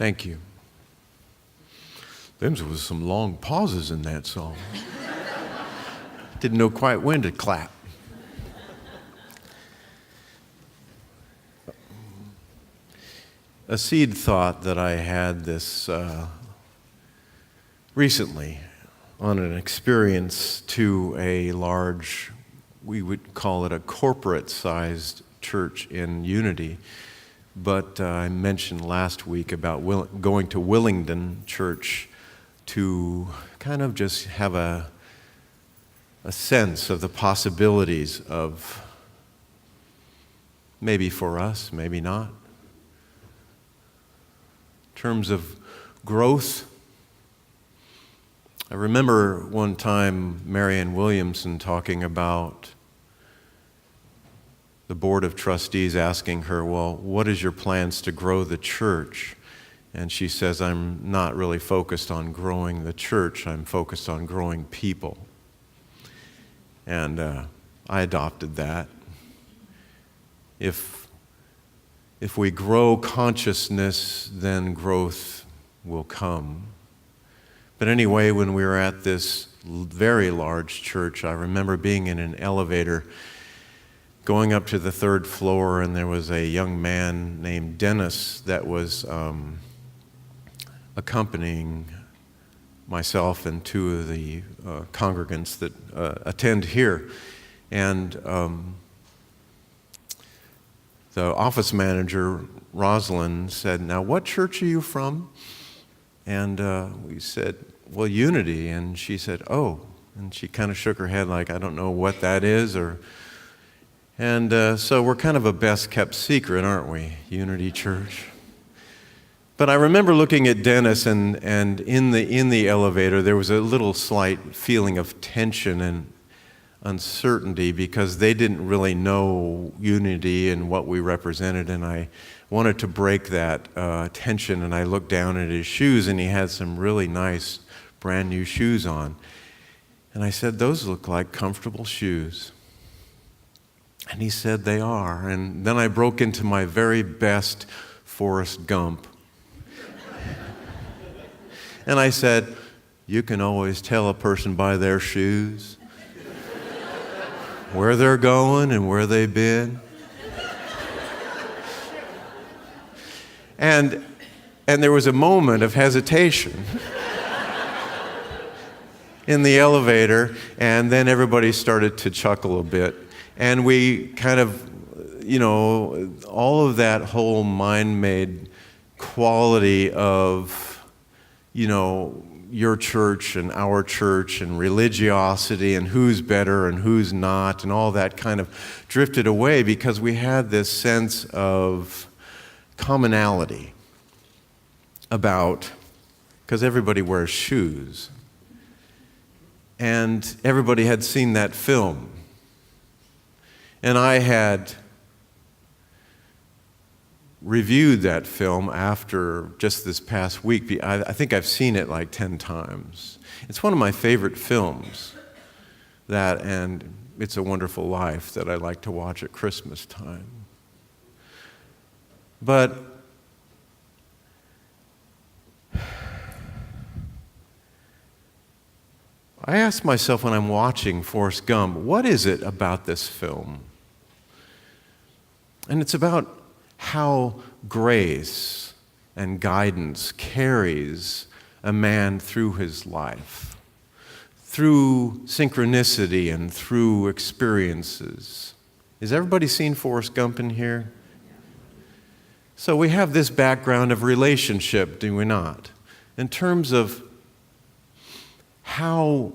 Thank you. There was some long pauses in that song. Didn't know quite when to clap. A seed thought that I had this recently on an experience to a large, we would call it a corporate-sized church in Unity. But I mentioned last week about going to Willingdon Church to kind of just have a sense of the possibilities of maybe for us, maybe not. In terms of growth, I remember one time Marianne Williamson talking about the board of trustees asking her, well, what is your plans to grow the church? And she says, I'm not really focused on growing the church, I'm focused on growing people. And I adopted that. If we grow consciousness, then growth will come. But anyway, when we were at this very large church, I remember being in an elevator going up to the third floor, and there was a young man named Dennis that was accompanying myself and two of the congregants that attend here. And the office manager, Rosalind, said, now what church are you from? And we said, well, Unity. And she said, oh. And she kind of shook her head like, I don't know what that is. And so we're kind of a best-kept secret, aren't we, Unity Church? But I remember looking at Dennis, and in the elevator, there was a little slight feeling of tension and uncertainty because they didn't really know Unity and what we represented, and I wanted to break that tension, and I looked down at his shoes, and he had some really nice brand new shoes on. And I said, those look like comfortable shoes. And he said, they are. And then I broke into my very best Forest Gump. And I said, you can always tell a person by their shoes where they're going and where they've been. And there was a moment of hesitation in the elevator, and then everybody started to chuckle a bit. And we kind of, all of that whole mind-made quality of, your church and our church and religiosity and who's better and who's not and all that kind of drifted away because we had this sense of commonality because everybody wears shoes. And everybody had seen that film. And I had reviewed that film after just this past week. I think I've seen it like 10 times. It's one of my favorite films, that and It's a Wonderful Life, that I like to watch at Christmas time. But I ask myself when I'm watching Forrest Gump, what is it about this film? And it's about how grace and guidance carries a man through his life, through synchronicity and through experiences. Has everybody seen Forrest Gump in here? So we have this background of relationship, do we not? In terms of how,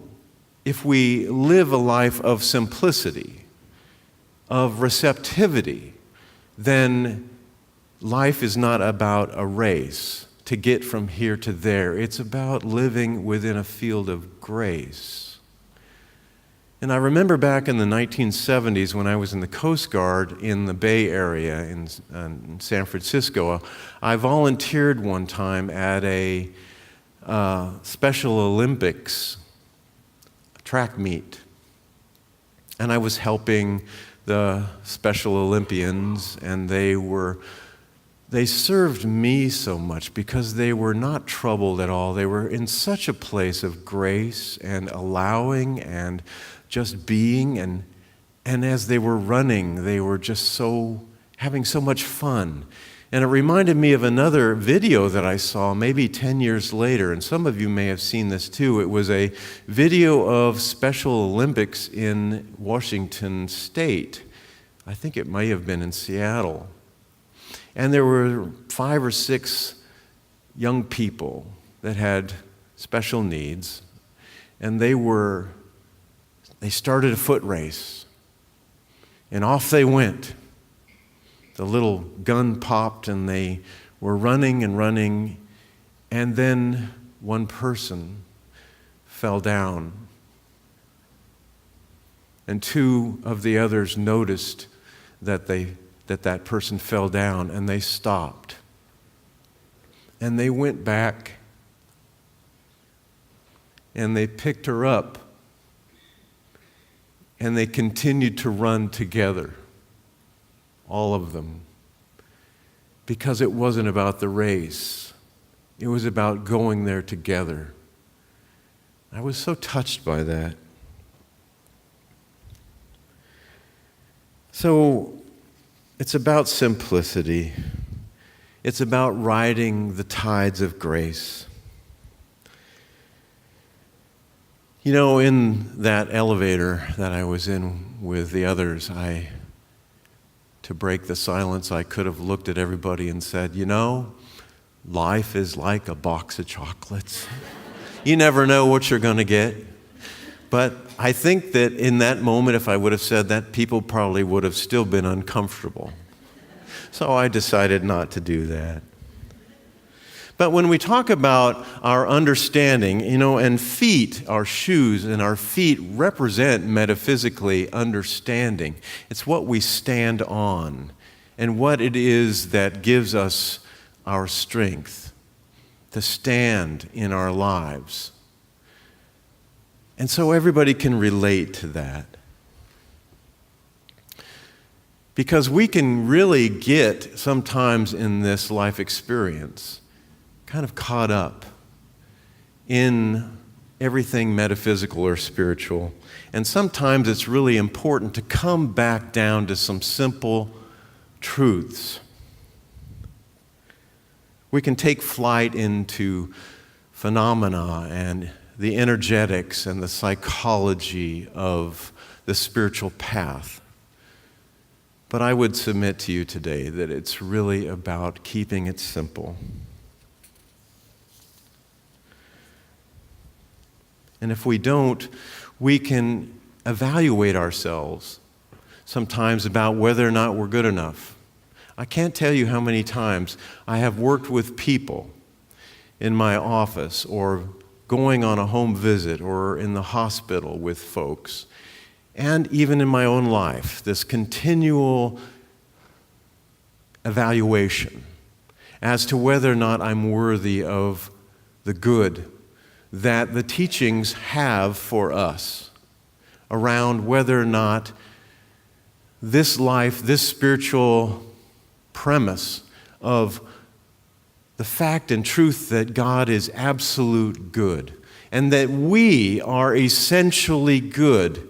if we live a life of simplicity, of receptivity, then life is not about a race to get from here to there. It's about living within a field of grace. And I remember back in the 1970s when I was in the Coast Guard in the Bay Area in San Francisco, I volunteered one time at a Special Olympics track meet. And I was helping the Special Olympians, and they were they served me so much because they were not troubled at all. They were in such a place of grace and allowing and just being. And as they were running, they were just having so much fun. And it reminded me of another video that I saw maybe 10 years later, and some of you may have seen this too. It was a video of Special Olympics in Washington State. I think it may have been in Seattle. And there were 5 or 6 young people that had special needs, and they started a foot race, and off they went. The little gun popped, and they were running and running, and then one person fell down. And 2 of the others noticed that that person fell down, and they stopped. And they went back, and they picked her up, and they continued to run together. All of them, because it wasn't about the race. It was about going there together. I was so touched by that. So it's about simplicity. It's about riding the tides of grace. You know, in that elevator that I was in with the others, to break the silence, I could have looked at everybody and said, you know, life is like a box of chocolates. You never know what you're going to get. But I think that in that moment, if I would have said that, people probably would have still been uncomfortable. So I decided not to do that. But when we talk about our understanding, and feet, our shoes and our feet represent metaphysically understanding. It's what we stand on and what it is that gives us our strength to stand in our lives. And so everybody can relate to that. Because we can really get sometimes in this life experience kind of caught up in everything metaphysical or spiritual. And sometimes it's really important to come back down to some simple truths. We can take flight into phenomena and the energetics and the psychology of the spiritual path. But I would submit to you today that it's really about keeping it simple. And if we don't, we can evaluate ourselves sometimes about whether or not we're good enough. I can't tell you how many times I have worked with people in my office or going on a home visit or in the hospital with folks, and even in my own life, this continual evaluation as to whether or not I'm worthy of the good that the teachings have for us around whether or not this life, this spiritual premise of the fact and truth that God is absolute good and that we are essentially good,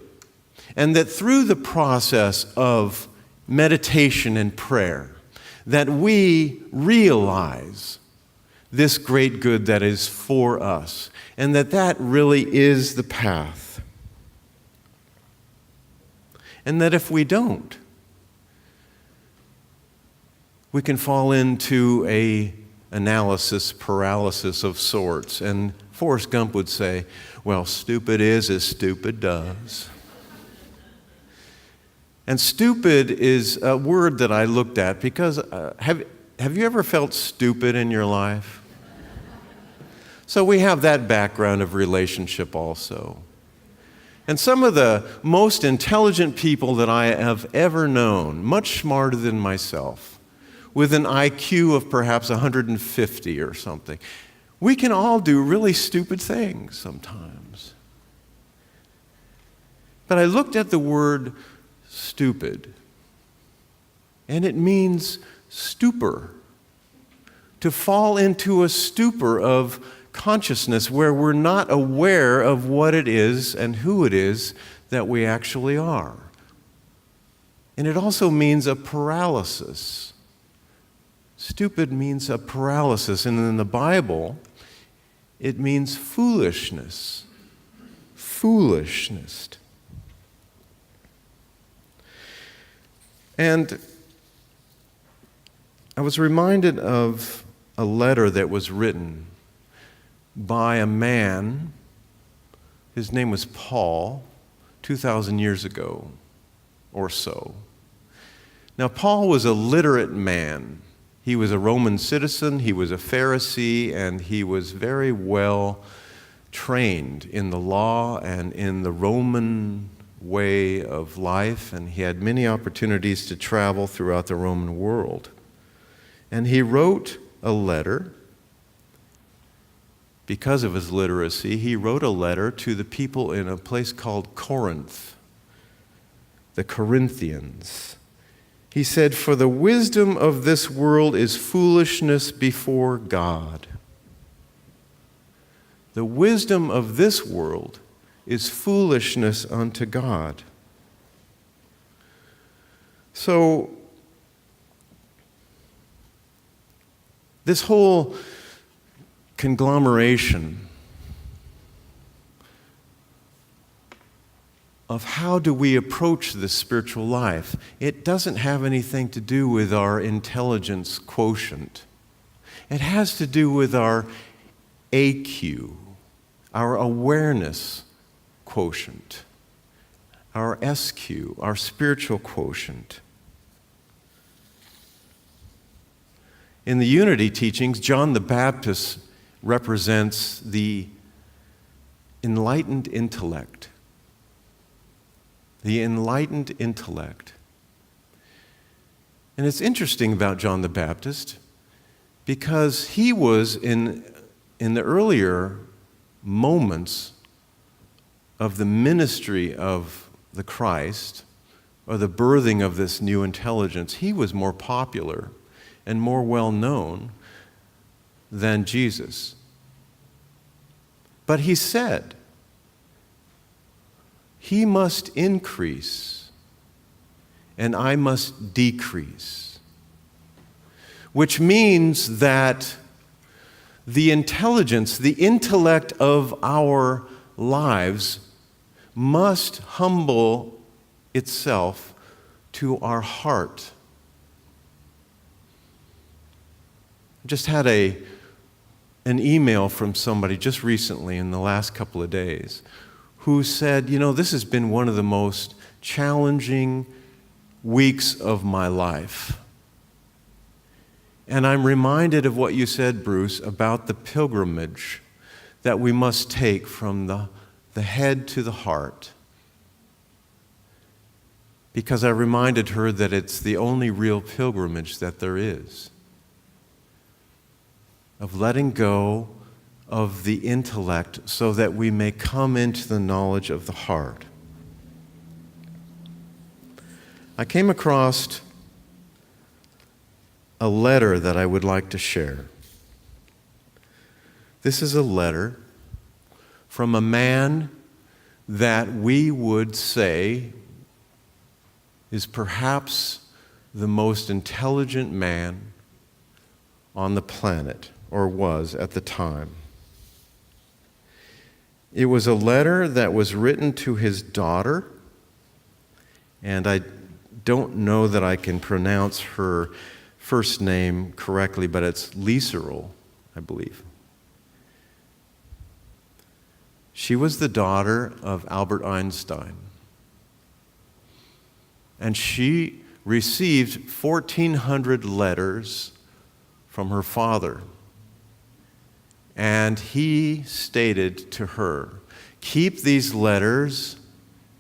and that through the process of meditation and prayer that we realize this great good that is for us, and that really is the path. And that if we don't, we can fall into a analysis paralysis of sorts. And Forest Gump would say, well, stupid is as stupid does. And stupid is a word that I looked at because have you ever felt stupid in your life? So we have that background of relationship also. And some of the most intelligent people that I have ever known, much smarter than myself, with an IQ of perhaps 150 or something, we can all do really stupid things sometimes. But I looked at the word stupid, and it means stupor. to fall into a stupor of consciousness where we're not aware of what it is and who it is that we actually are. And it also means a paralysis. Stupid means a paralysis, and in the Bible, it means foolishness. Foolishness. And I was reminded of a letter that was written by a man, his name was Paul, 2,000 years ago or so. Now, Paul was a literate man. He was a Roman citizen, he was a Pharisee, and he was very well trained in the law and in the Roman way of life, and he had many opportunities to travel throughout the Roman world. And he wrote a letter. Because of his literacy, he wrote a letter to the people in a place called Corinth, the Corinthians. He said, "For the wisdom of this world is foolishness before God." The wisdom of this world is foolishness unto God. So, this whole conglomeration of how do we approach this spiritual life, it doesn't have anything to do with our intelligence quotient. It has to do with our AQ, our awareness quotient, our SQ, our spiritual quotient. In the unity teachings, John the Baptist represents the enlightened intellect. The enlightened intellect. And it's interesting about John the Baptist because he was in the earlier moments of the ministry of the Christ, or the birthing of this new intelligence, he was more popular and more well-known than Jesus. But he said, "He must increase, and I must decrease," which means that the intelligence, the intellect of our lives must humble itself to our heart. I just had an email from somebody just recently in the last couple of days who said, this has been one of the most challenging weeks of my life. And I'm reminded of what you said, Bruce, about the pilgrimage that we must take from the head to the heart. Because I reminded her that it's the only real pilgrimage that there is. Of letting go of the intellect so that we may come into the knowledge of the heart. I came across a letter that I would like to share. This is a letter from a man that we would say is perhaps the most intelligent man on the planet, or was at the time. It was a letter that was written to his daughter, and I don't know that I can pronounce her first name correctly, but it's Lieserl, I believe. She was the daughter of Albert Einstein, and she received 1,400 letters from her father. And he stated to her, "Keep these letters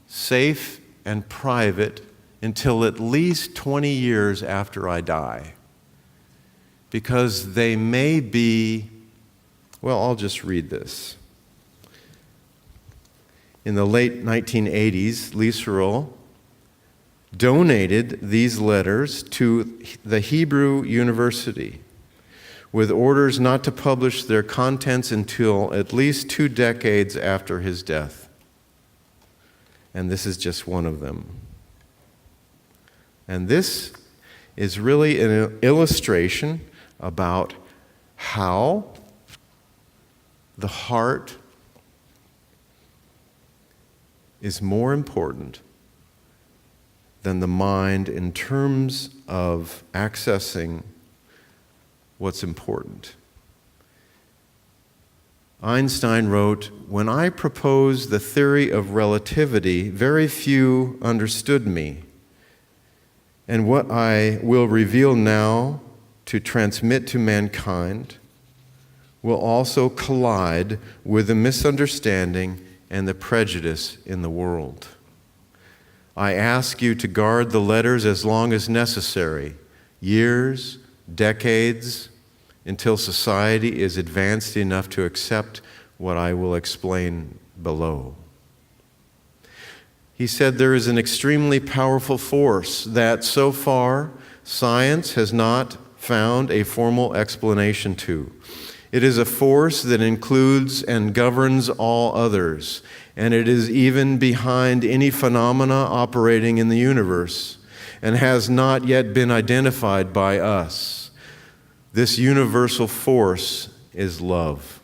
safe and private until at least 20 years after I die, because they may be," well, I'll just read this. In the late 1980s, Lieserl donated these letters to the Hebrew University, with orders not to publish their contents until at least 2 decades after his death. And this is just one of them. And this is really an illustration about how the heart is more important than the mind in terms of accessing what's important. Einstein wrote, "When I proposed the theory of relativity, very few understood me. And what I will reveal now to transmit to mankind will also collide with the misunderstanding and the prejudice in the world. I ask you to guard the letters as long as necessary, years, decades, until society is advanced enough to accept what I will explain below." He said there is an extremely powerful force that so far science has not found a formal explanation to. It is a force that includes and governs all others, and it is even behind any phenomena operating in the universe and has not yet been identified by us. This universal force is love.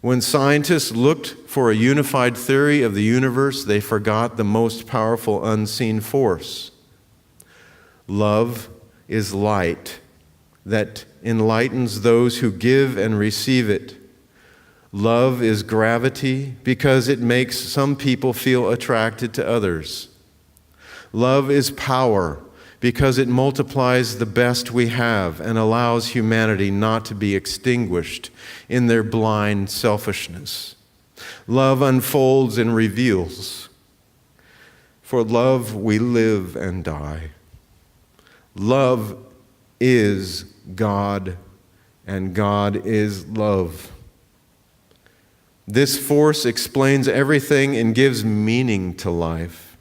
When scientists looked for a unified theory of the universe, they forgot the most powerful unseen force. Love is light that enlightens those who give and receive it. Love is gravity because it makes some people feel attracted to others. Love is power because it multiplies the best we have and allows humanity not to be extinguished in their blind selfishness. Love unfolds and reveals. For love we live and die. Love is God, and God is love. This force explains everything and gives meaning to life.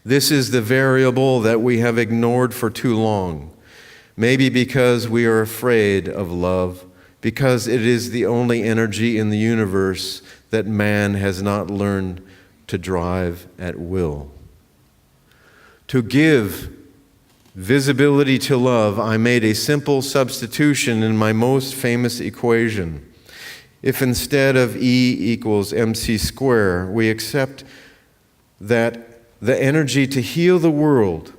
This is the variable that we have ignored for too long, maybe because we are afraid of love, because it is the only energy in the universe that man has not learned to drive at will. To give visibility to love, I made a simple substitution in my most famous equation. If instead of E equals mc squared, we accept that the energy to heal the world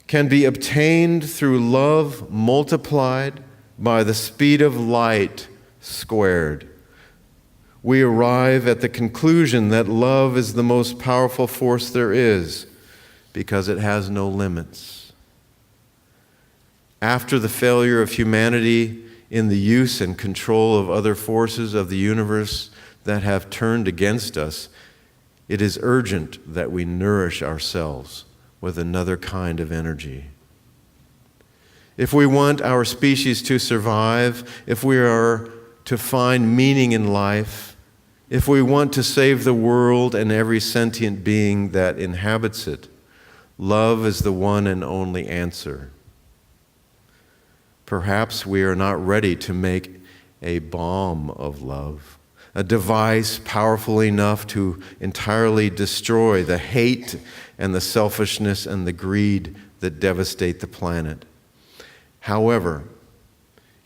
can be obtained through love multiplied by the speed of light squared, we arrive at the conclusion that love is the most powerful force there is because it has no limits. After the failure of humanity in the use and control of other forces of the universe that have turned against us, it is urgent that we nourish ourselves with another kind of energy. If we want our species to survive, if we are to find meaning in life, if we want to save the world and every sentient being that inhabits it, love is the one and only answer. Perhaps we are not ready to make a bomb of love, a device powerful enough to entirely destroy the hate and the selfishness and the greed that devastate the planet. However,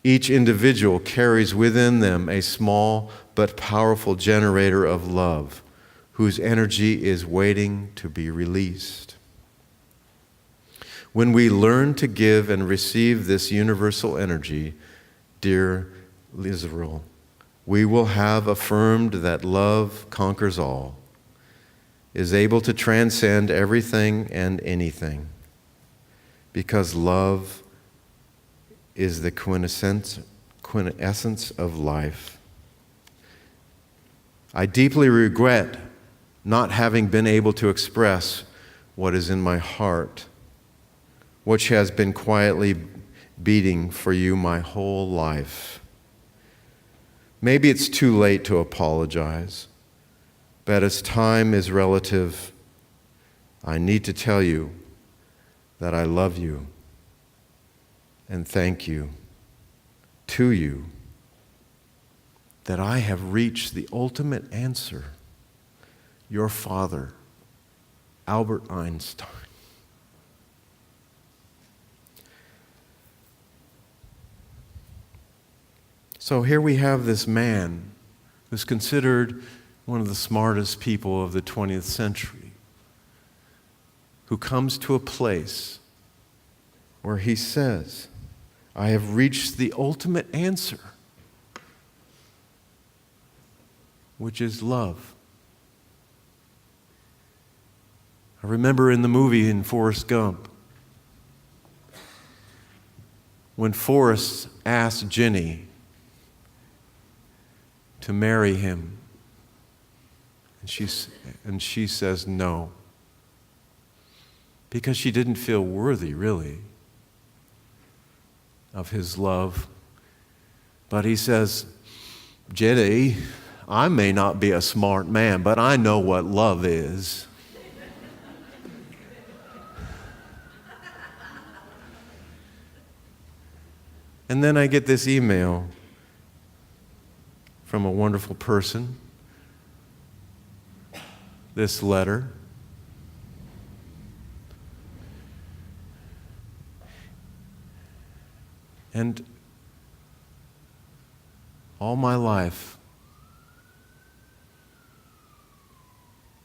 each individual carries within them a small but powerful generator of love whose energy is waiting to be released. When we learn to give and receive this universal energy, dear Israel, we will have affirmed that love conquers all, is able to transcend everything and anything, because love is the quintessence of life. I deeply regret not having been able to express what is in my heart, which has been quietly beating for you my whole life. Maybe it's too late to apologize, but as time is relative, I need to tell you that I love you and thank you to you that I have reached the ultimate answer. Your father, Albert Einstein. So here we have this man who's considered one of the smartest people of the 20th century, who comes to a place where he says, I have reached the ultimate answer, which is love. I remember in the movie in Forest Gump, when Forrest asked Jenny to marry him, and she says no, because she didn't feel worthy, really, of his love. But he says, Jenny, I may not be a smart man, but I know what love is. And then I get this email from a wonderful person, this letter. And all my life,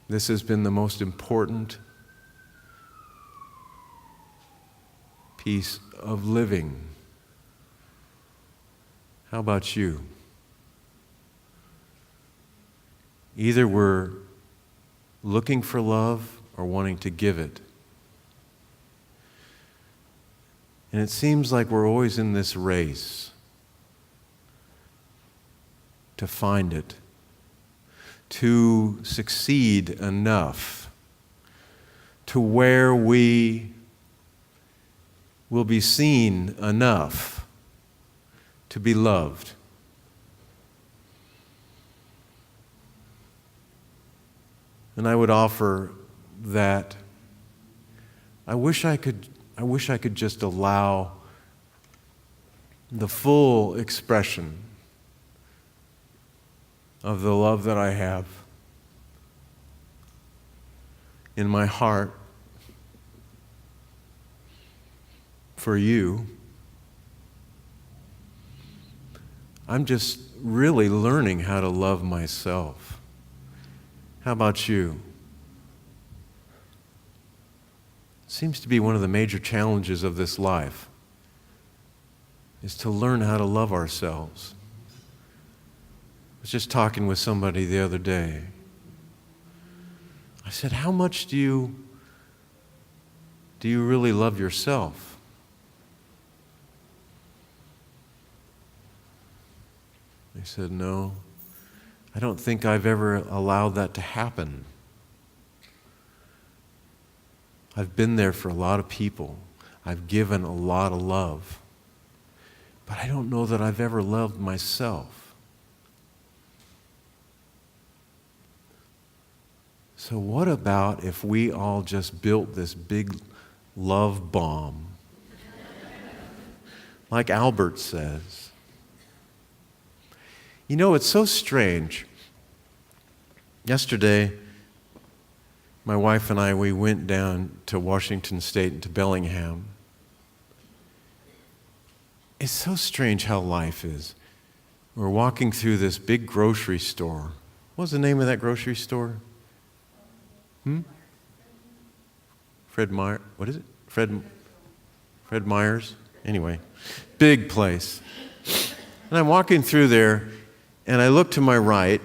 this has been the most important piece of living. How about you? Either we're looking for love or wanting to give it. And it seems like we're always in this race to find it, to succeed enough to where we will be seen enough to be loved. And I would offer that I wish I could just allow the full expression of the love that I have in my heart for you. I'm just really learning how to love myself. How about you? Seems to be one of the major challenges of this life, is to learn how to love ourselves. I was just talking with somebody the other day. I said, how much do you really love yourself? They said, no, I don't think I've ever allowed that to happen. I've been there for a lot of people. I've given a lot of love. But I don't know that I've ever loved myself. So what about if we all just built this big love bomb? Like Albert says. You know, it's so strange. Yesterday, my wife and I, we went down to Washington State and to Bellingham. It's so strange how life is. We're walking through this big grocery store. What was the name of that grocery store? Fred Meyer. What is it? Fred Meyer's? Anyway, big place. And I'm walking through there, and I look to my right,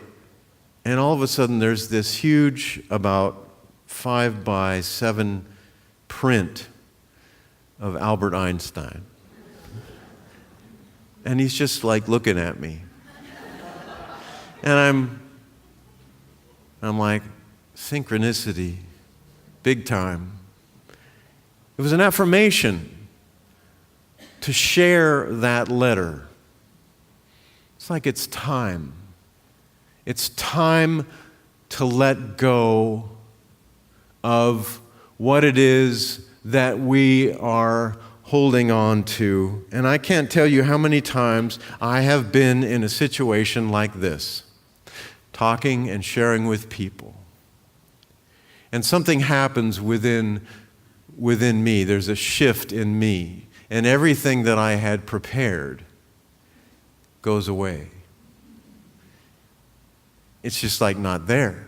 and all of a sudden there's this huge, about 5x7 print of Albert Einstein. And he's just like looking at me. And I'm like, synchronicity, big time. It was an affirmation to share that letter. It's like it's time. It's time to let go of what it is that we are holding on to. And I can't tell you how many times I have been in a situation like this, talking and sharing with people. And something happens within me. There's a shift in me. And everything that I had prepared goes away. It's just like not there,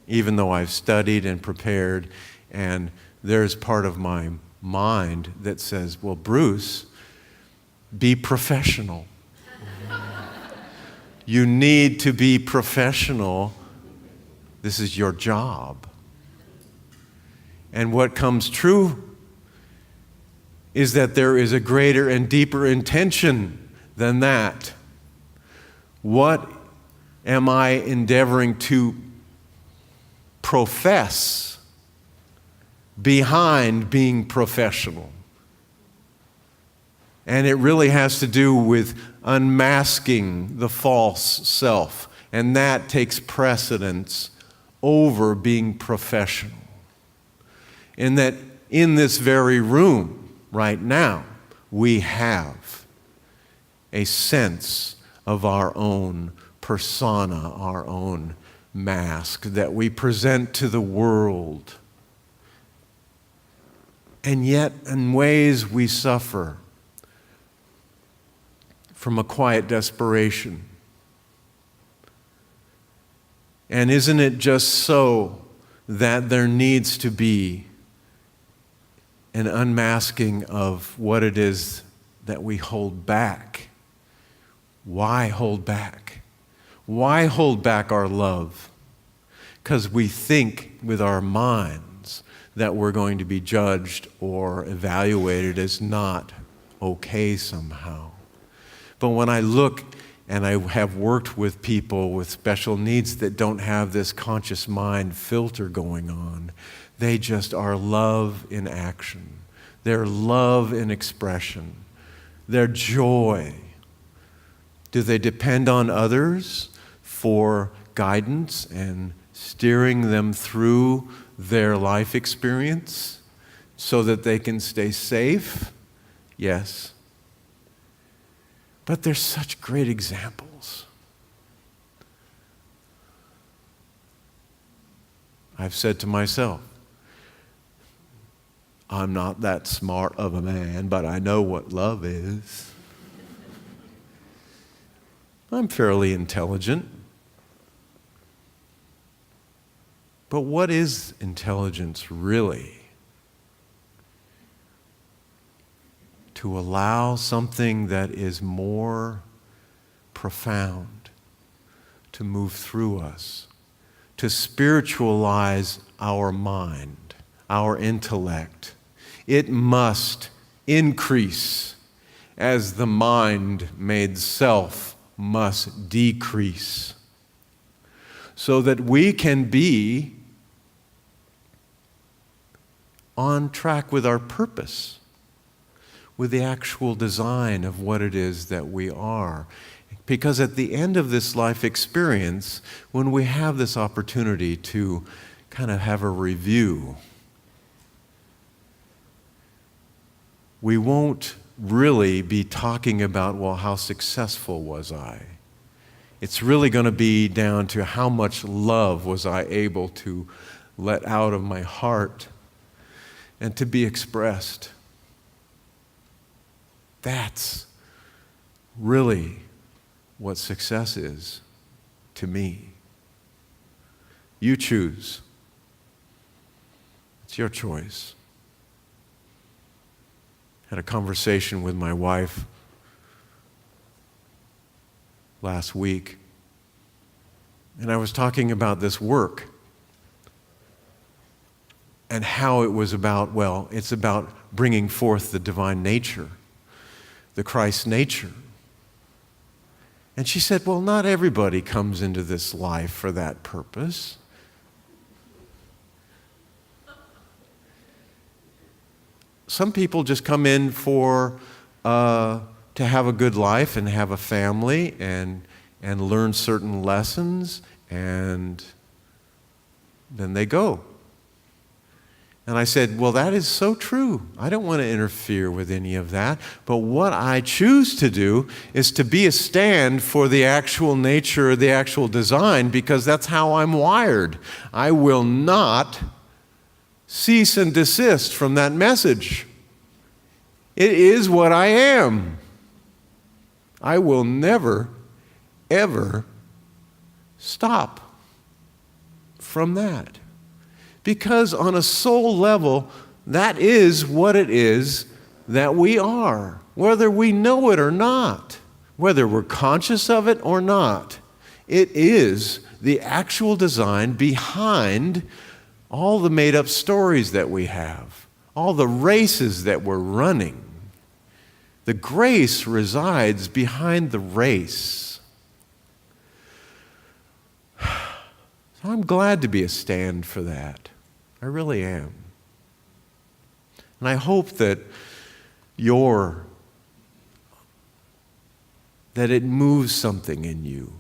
even though I've studied and prepared, and there's part of my mind that says, well, Bruce, be professional. You need to be professional. This is your job. And what comes true is that there is a greater and deeper intention than that. What am I endeavoring to profess behind being professional? And it really has to do with unmasking the false self. And that takes precedence over being professional. In that in this very room right now, we have a sense of our own persona, our own mask that we present to the world. And yet, in ways, we suffer from a quiet desperation. And isn't it just so that there needs to be an unmasking of what it is that we hold back? Why hold back? Why hold back our love? Because we think with our minds that we're going to be judged or evaluated as not okay somehow. But when I look and I have worked with people with special needs that don't have this conscious mind filter going on, they just are love in action. They're love in expression. They're joy. Do they depend on others for guidance and steering them through their life experience so that they can stay safe? Yes. But they're such great examples. I've said to myself, I'm not that smart of a man, but I know what love is. I'm fairly intelligent. But what is intelligence really? To allow something that is more profound to move through us, to spiritualize our mind, our intellect. It must increase as the mind-made self must decrease, so that we can be on track with our purpose, with the actual design of what it is that we are. Because at the end of this life experience, when we have this opportunity to kind of have a review, we won't really be talking about, well, how successful was I? It's really going to be down to how much love was I able to let out of my heart and to be expressed. That's really what success is to me. You choose. It's your choice. Had a conversation with my wife last week, and I was talking about this work and how it was about, well, it's about bringing forth the divine nature, the Christ nature. And she said, well, not everybody comes into this life for that purpose. Some people just come in for to have a good life and have a family and learn certain lessons, and then they go. And I said, well, that is so true. I don't want to interfere with any of that. But what I choose to do is to be a stand for the actual nature, the actual design, because that's how I'm wired. I will not cease and desist from that message. It is what I am. I will never, ever stop from that. Because on a soul level, that is what it is that we are, whether we know it or not, whether we're conscious of it or not. It is the actual design behind all the made-up stories that we have, all the races that we're running. The grace resides behind the race. So I'm glad to be a stand for that. I really am. And I hope that it moves something in you.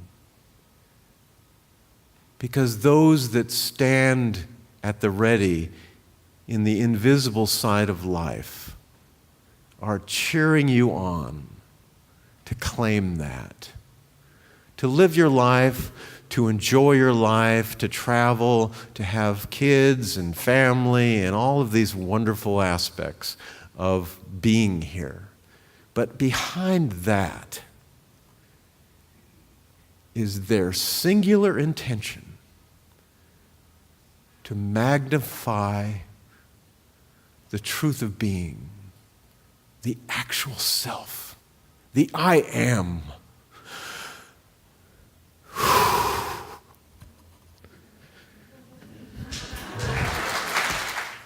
Because those that stand at the ready in the invisible side of life are cheering you on to claim that, to live your life, to enjoy your life, to travel, to have kids and family and all of these wonderful aspects of being here. But behind that is their singular intention to magnify the truth of being, the actual self, the I am.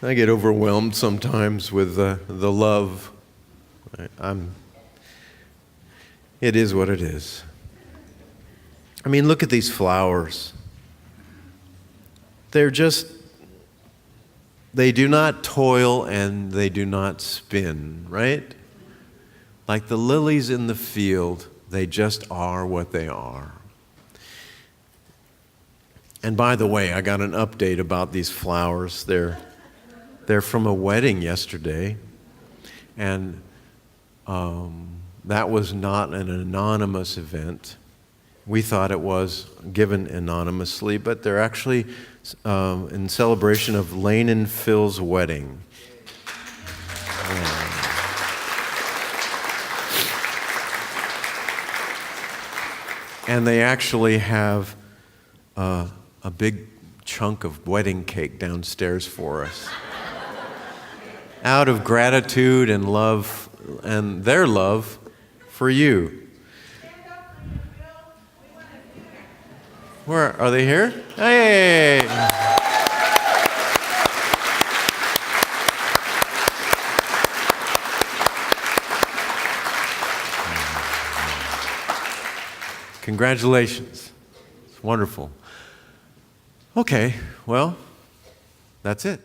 I get overwhelmed sometimes with the love. It is what it is. I mean, look at these flowers. They do not toil and they do not spin, right? Like the lilies in the field, they just are what they are. And by the way, I got an update about these flowers. They're from a wedding yesterday, and that was not an anonymous event. We thought it was given anonymously, but they're actually in celebration of Lane and Phil's wedding. And they actually have a big chunk of wedding cake downstairs for us. Out of gratitude and love, and their love for you. Where are they here? Hey! Congratulations. It's wonderful. Okay, well, that's it.